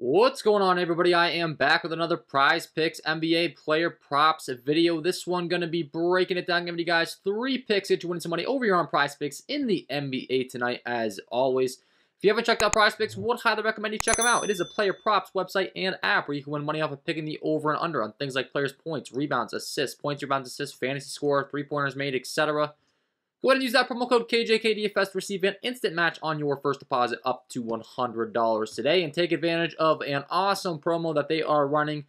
What's going on, everybody? I am back with another Prizepicks NBA player props video. This one going to be breaking it down, giving you guys 3 picks to win some money over here on Prizepicks in the NBA tonight, as always. If you haven't checked out Prizepicks, would highly recommend you check them out. It is a player props website and app where you can win money off of picking the over and under on things like players' points, rebounds, assists, points, rebounds, assists, fantasy score, three-pointers made, etc. Go ahead and use that promo code KJK DFS to receive an instant match on your first deposit up to $100 today. And take advantage of an awesome promo that they are running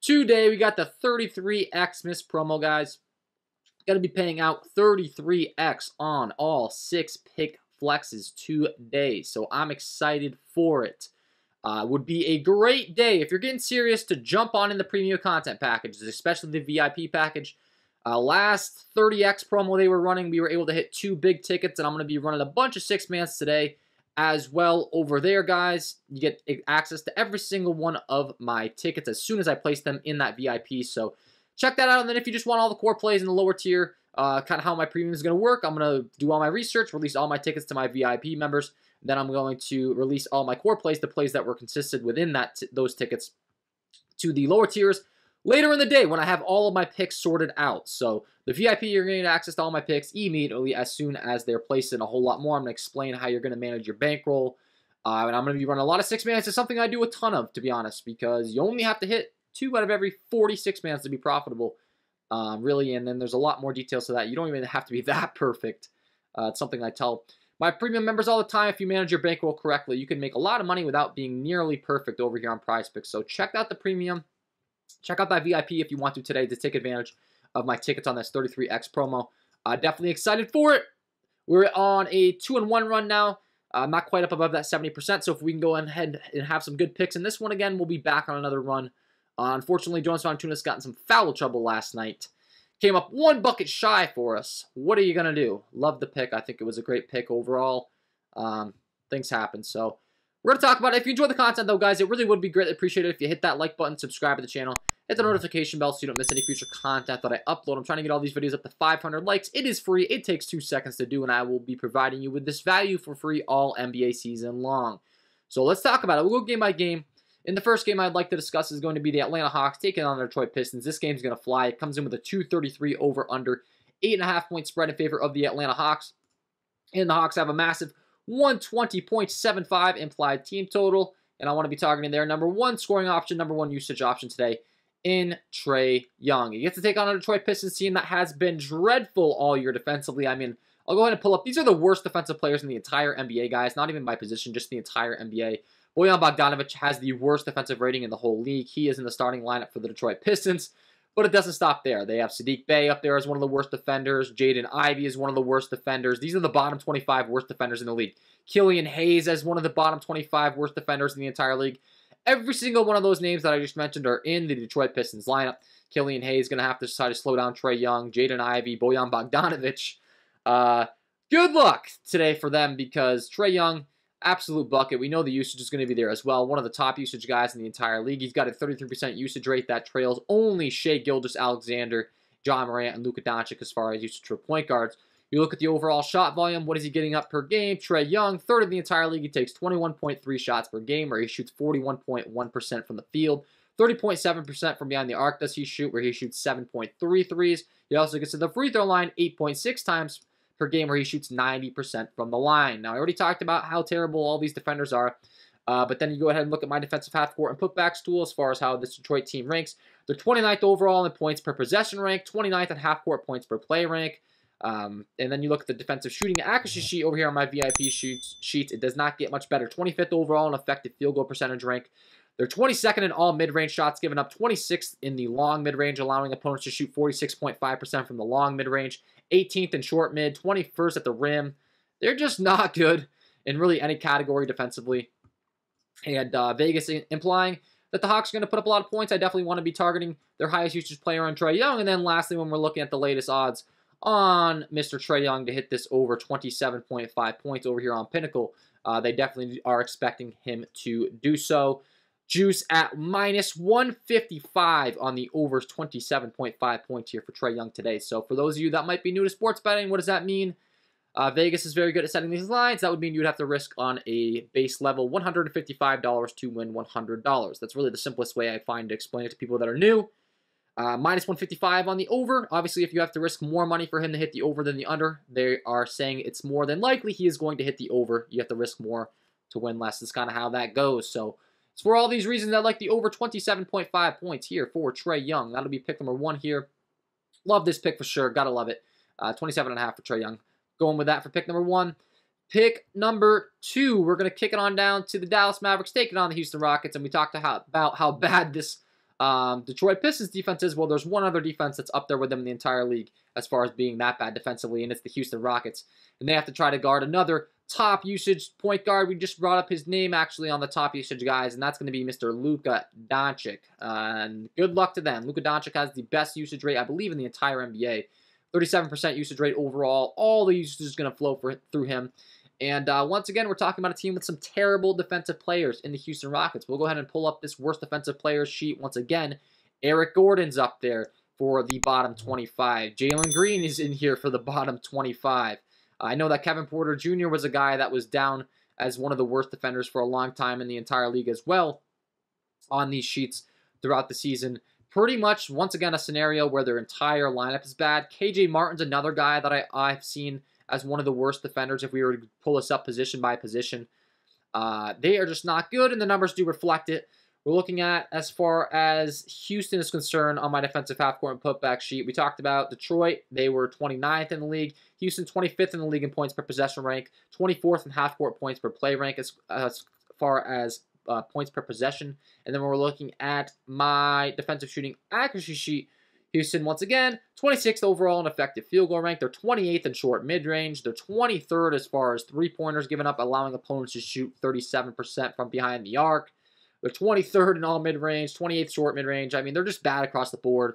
today. We got the 33Xmas promo, guys. Going to be paying out 33X on all 6 pick flexes today. So I'm excited for it. Would be a great day if you're getting serious to jump on in the premium content packages, especially the VIP package. Last 30X promo they were running, we were able to hit 2 big tickets, and I'm going to be running a bunch of 6-mans today as well over there, guys. You get access to every single one of my tickets as soon as I place them in that VIP, so check that out. And then if you just want all the core plays in the lower tier, kind of how my premium is going to work, I'm going to do all my research, release all my tickets to my VIP members, then I'm going to release all my core plays, the plays that were consistent within those tickets, to the lower tiers later in the day when I have all of my picks sorted out. So the VIP, you're going to get access to all my picks immediately as soon as they're placed in. A whole lot more. I'm going to explain how you're going to manage your bankroll. And I'm going to be running a lot of 6-mans. It's something I do a ton of, to be honest, because you only have to hit 2 out of every 46 mans to be profitable, really. And then there's a lot more details to that. You don't even have to be that perfect. It's something I tell my premium members all the time. If you manage your bankroll correctly, you can make a lot of money without being nearly perfect over here on Prizepicks. So check out the premium. Check out that VIP if you want to today to take advantage of my tickets on this 33X promo. Definitely excited for it. We're on a 2-1 run now. Not quite up above that 70%, so if we can go ahead and have some good picks in this one again, we'll be back on another run. Unfortunately, Jonas Valanciunas got in some foul trouble last night. Came up 1 bucket shy for us. What are you going to do? Love the pick. I think it was a great pick overall. Things happen, so we're going to talk about it. If you enjoy the content, though, guys, it really would be greatly appreciated if you hit that like button, subscribe to the channel, hit the notification bell so you don't miss any future content that I upload. I'm trying to get all these videos up to 500 likes. It is free. It takes 2 seconds to do, and I will be providing you with this value for free all NBA season long. So let's talk about it. We'll go game by game. In the first game I'd like to discuss is going to be the Atlanta Hawks taking on the Detroit Pistons. This game's going to fly. It comes in with a 233 over-under, 8.5-point spread in favor of the Atlanta Hawks. And the Hawks have a massive 120.75 implied team total. And I want to be targeting their number 1 scoring option, number 1 usage option today in Trae Young. He gets to take on a Detroit Pistons team that has been dreadful all year defensively. I mean, I'll go ahead and pull up. These are the worst defensive players in the entire NBA, guys. Not even by position, just the entire NBA. Bojan Bogdanovic has the worst defensive rating in the whole league. He is in the starting lineup for the Detroit Pistons. But it doesn't stop there. They have Saddiq Bey up there as one of the worst defenders. Jaden Ivey is one of the worst defenders. These are the bottom 25 worst defenders in the league. Killian Hayes as one of the bottom 25 worst defenders in the entire league. Every single one of those names that I just mentioned are in the Detroit Pistons lineup. Killian Hayes is going to have to try to slow down Trae Young, Jaden Ivey, Bojan Bogdanovic. Good luck today for them because Trae Young, absolute bucket. We know the usage is going to be there as well. One of the top usage guys in the entire league. He's got a 33% usage rate that trails only Shai Gilgeous-Alexander, John Morant, and Luka Doncic as far as usage for point guards. You look at the overall shot volume. What is he getting up per game? Trae Young, 3rd in the entire league. He takes 21.3 shots per game, where he shoots 41.1% from the field. 30.7% from behind the arc does he shoot, where he shoots 7.3 threes. He also gets to the free throw line 8.6 times per game, where he shoots 90% from the line. Now, I already talked about how terrible all these defenders are, but then you go ahead and look at my defensive half-court and putbacks tool as far as how this Detroit team ranks. They're 29th overall in points per possession rank, 29th in half-court points per play rank. And then you look at the defensive shooting accuracy sheet over here on my VIP sheets. It does not get much better. 25th overall in effective field goal percentage rank. They're 22nd in all mid-range shots given up, 26th in the long mid-range, allowing opponents to shoot 46.5% from the long mid-range, 18th in short mid, 21st at the rim. They're just not good in really any category defensively. And Vegas implying that the Hawks are going to put up a lot of points. I definitely want to be targeting their highest usage player on Trae Young. And then lastly, when we're looking at the latest odds on Mr. Trae Young to hit this over 27.5 points over here on Pinnacle, they definitely are expecting him to do so. Juice at minus 155 on the over 27.5 points here for Trae Young today. So for those of you that might be new to sports betting, what does that mean? Vegas is very good at setting these lines. That would mean you'd have to risk on a base level $155 to win $100. That's really the simplest way I find to explain it to people that are new. Minus 155 on the over. Obviously, if you have to risk more money for him to hit the over than the under, they are saying it's more than likely he is going to hit the over. You have to risk more to win less. That's kind of how that goes. So, it's for all these reasons I like the over 27.5 points here for Trae Young. That'll be pick number 1 here. Love this pick for sure. Gotta love it. 27.5 for Trae Young. Going with that for pick number 1. Pick number 2, we're going to kick it on down to the Dallas Mavericks, taking on the Houston Rockets, and we talked about how bad this Detroit Pistons defense is. Well, there's one other defense that's up there with them in the entire league as far as being that bad defensively, and it's the Houston Rockets. And they have to try to guard another top usage point guard. We just brought up his name actually on the top usage guys, and that's going to be Mr. Luka Doncic. And good luck to them. Luka Doncic has the best usage rate, I believe, in the entire NBA. 37% usage rate overall. All the usage is going to flow through him. And once again, we're talking about a team with some terrible defensive players in the Houston Rockets. We'll go ahead and pull up this worst defensive players sheet once again. Eric Gordon's up there for the bottom 25. Jalen Green is in here for the bottom 25. I know that Kevin Porter Jr. was a guy that was down as one of the worst defenders for a long time in the entire league as well on these sheets throughout the season. Pretty much, once again, a scenario where their entire lineup is bad. KJ Martin's another guy that I've seen as one of the worst defenders if we were to pull this up position by position. They are just not good, and the numbers do reflect it. We're looking at, as far as Houston is concerned, on my defensive half-court and putback sheet, we talked about Detroit. They were 29th in the league. Houston, 25th in the league in points per possession rank. 24th in half-court points per play rank as far as points per possession. And then we're looking at my defensive shooting accuracy sheet. Houston, once again, 26th overall in effective field goal rank. They're 28th in short mid-range. They're 23rd as far as three-pointers given up, allowing opponents to shoot 37% from behind the arc. They're 23rd in all mid-range, 28th short mid-range. I mean, they're just bad across the board.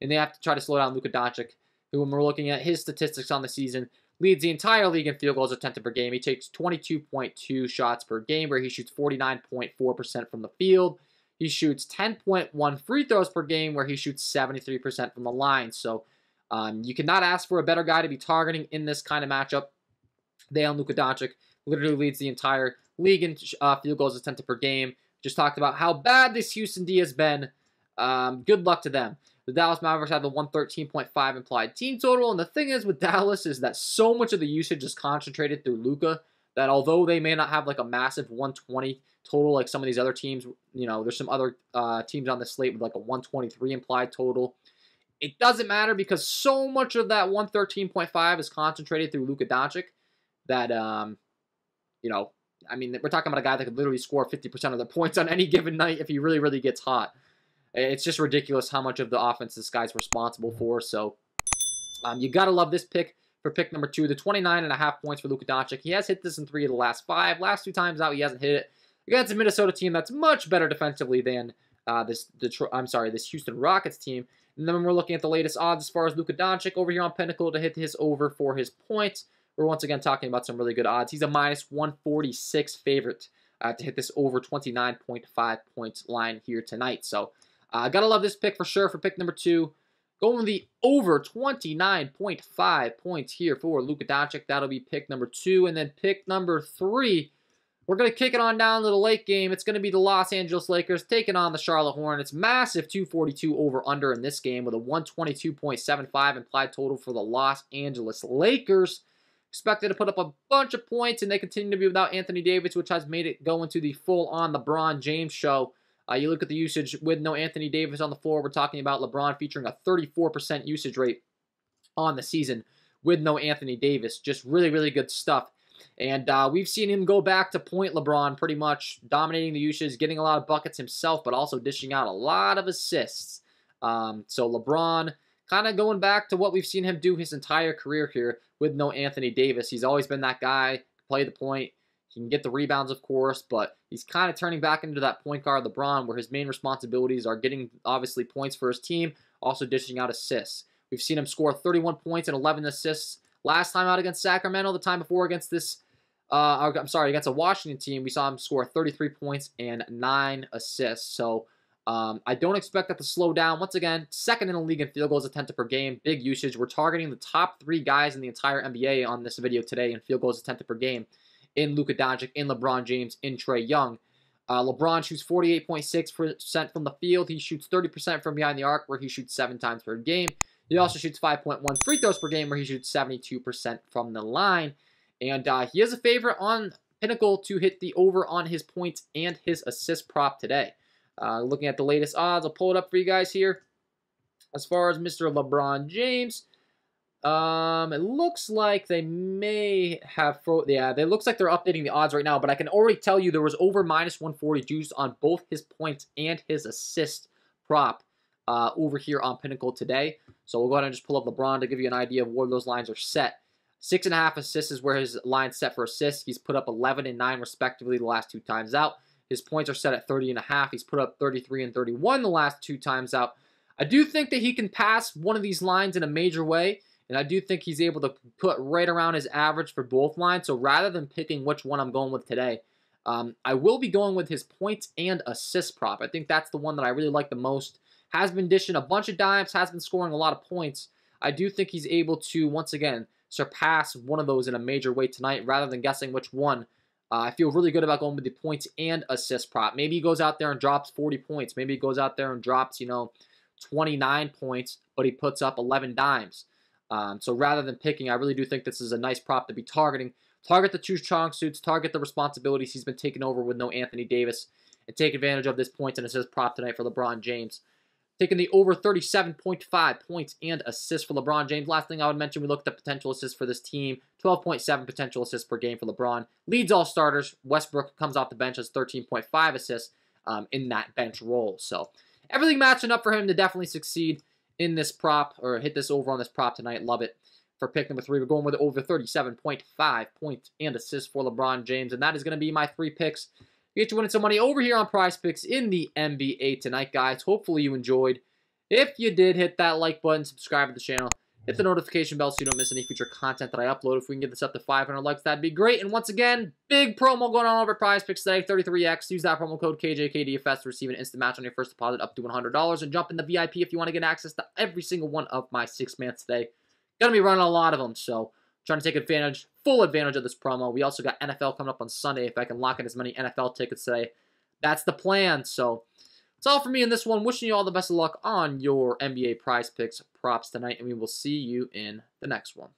And they have to try to slow down Luka Doncic, who, when we're looking at his statistics on the season, leads the entire league in field goals attempted per game. He takes 22.2 shots per game, where he shoots 49.4% from the field. He shoots 10.1 free throws per game, where he shoots 73% from the line. So you cannot ask for a better guy to be targeting in this kind of matchup. Luka Doncic literally leads the entire league in field goals attempted per game. Just talked about how bad this Houston D has been. Good luck to them. The Dallas Mavericks have the 113.5 implied team total. And the thing is with Dallas is that so much of the usage is concentrated through Luka that although they may not have like a massive 120 total like some of these other teams, you know, there's some other teams on the slate with like a 123 implied total. It doesn't matter because so much of that 113.5 is concentrated through Luka Doncic that, you know, I mean, we're talking about a guy that could literally score 50% of the points on any given night if he really, really gets hot. It's just ridiculous how much of the offense this guy's responsible for. So you got to love this pick for pick number 2, the 29.5 points for Luka Doncic. He has hit this in 3 of the last 5. Last 2 times out, he hasn't hit it against a Minnesota team that's much better defensively than this Houston Rockets team. And then when we're looking at the latest odds as far as Luka Doncic over here on Pinnacle to hit his over for his points, we're once again talking about some really good odds. He's a minus 146 favorite to hit this over 29.5 points line here tonight. So gotta love this pick for sure for pick number 2. Going the over 29.5 points here for Luka Doncic. That'll be pick number 2. And then pick number 3, we're going to kick it on down to the late game. It's going to be the Los Angeles Lakers taking on the Charlotte Hornets. Massive 242 over-under in this game with a 122.75 implied total for the Los Angeles Lakers. Expected to put up a bunch of points, and they continue to be without Anthony Davis, which has made it go into the full-on LeBron James show. You look at the usage with no Anthony Davis on the floor. We're talking about LeBron featuring a 34% usage rate on the season with no Anthony Davis. Just really, really good stuff. And we've seen him go back to point LeBron pretty much, dominating the usage, getting a lot of buckets himself, but also dishing out a lot of assists. So LeBron kind of going back to what we've seen him do his entire career here with no Anthony Davis. He's always been that guy, play the point. He can get the rebounds, of course, but he's kind of turning back into that point guard LeBron where his main responsibilities are getting, obviously, points for his team, also dishing out assists. We've seen him score 31 points and 11 assists last time out against Sacramento. The time before against against a Washington team, we saw him score 33 points and 9 assists. So I don't expect that to slow down. Once again, second in the league in field goals attempted per game, big usage. We're targeting the top 3 guys in the entire NBA on this video today in field goals attempted per game, in Luka Doncic, in LeBron James, in Trae Young. LeBron shoots 48.6% from the field. He shoots 30% from behind the arc, where he shoots 7 times per game. He also shoots 5.1 free throws per game, where he shoots 72% from the line. And he is a favorite on Pinnacle to hit the over on his points and his assist prop today. Looking at the latest odds, I'll pull it up for you guys here. As far as Mr. LeBron James, it looks like they may have... it looks like they're updating the odds right now, but I can already tell you there was over -140 juice on both his points and his assist prop over here on Pinnacle today. So we'll go ahead and just pull up LeBron to give you an idea of where those lines are set. 6.5 assists is where his line's set for assists. He's put up 11 and 9 respectively the last 2 times out. His points are set at 30.5. He's put up 33 and 31 the last 2 times out. I do think that he can pass one of these lines in a major way, and I do think he's able to put right around his average for both lines. So rather than picking which one I'm going with today, I will be going with his points and assist prop. I think that's the one that I really like the most. Has been dishing a bunch of dimes, has been scoring a lot of points. I do think he's able to, once again, surpass one of those in a major way tonight rather than guessing which one. I feel really good about going with the points and assist prop. Maybe he goes out there and drops 40 points. Maybe he goes out there and drops, 29 points, but he puts up 11 dimes. So rather than picking, I really do think this is a nice prop to be targeting. Target the 2 strong suits, target the responsibilities he's been taking over with no Anthony Davis, and take advantage of this points and assist prop tonight for LeBron James. Taking the over 37.5 points and assists for LeBron James. Last thing I would mention, we looked at potential assists for this team. 12.7 potential assists per game for LeBron. Leads all starters. Westbrook comes off the bench as 13.5 assists in that bench role. So everything matching up for him to definitely succeed in this prop, or hit this over on this prop tonight. Love it. For pick number 3, we're going with over 37.5 points and assists for LeBron James. And that is going to be my 3 picks. Get you winning some money over here on Prizepicks in the NBA tonight, guys. Hopefully you enjoyed. If you did, hit that like button, subscribe to the channel, hit the notification bell so you don't miss any future content that I upload. If we can get this up to 500 likes, that'd be great. And once again, big promo going on over at Prizepicks today, 33X. Use that promo code KJK DFS to receive an instant match on your first deposit up to $100. And jump in the VIP if you want to get access to every single one of my 6-mans today. Gonna be running a lot of them, so trying to take advantage, full advantage of this promo. We also got NFL coming up on Sunday. If I can lock in as many NFL tickets today, that's the plan. So that's all for me in this one. Wishing you all the best of luck on your NBA Prizepicks props tonight, and we will see you in the next one.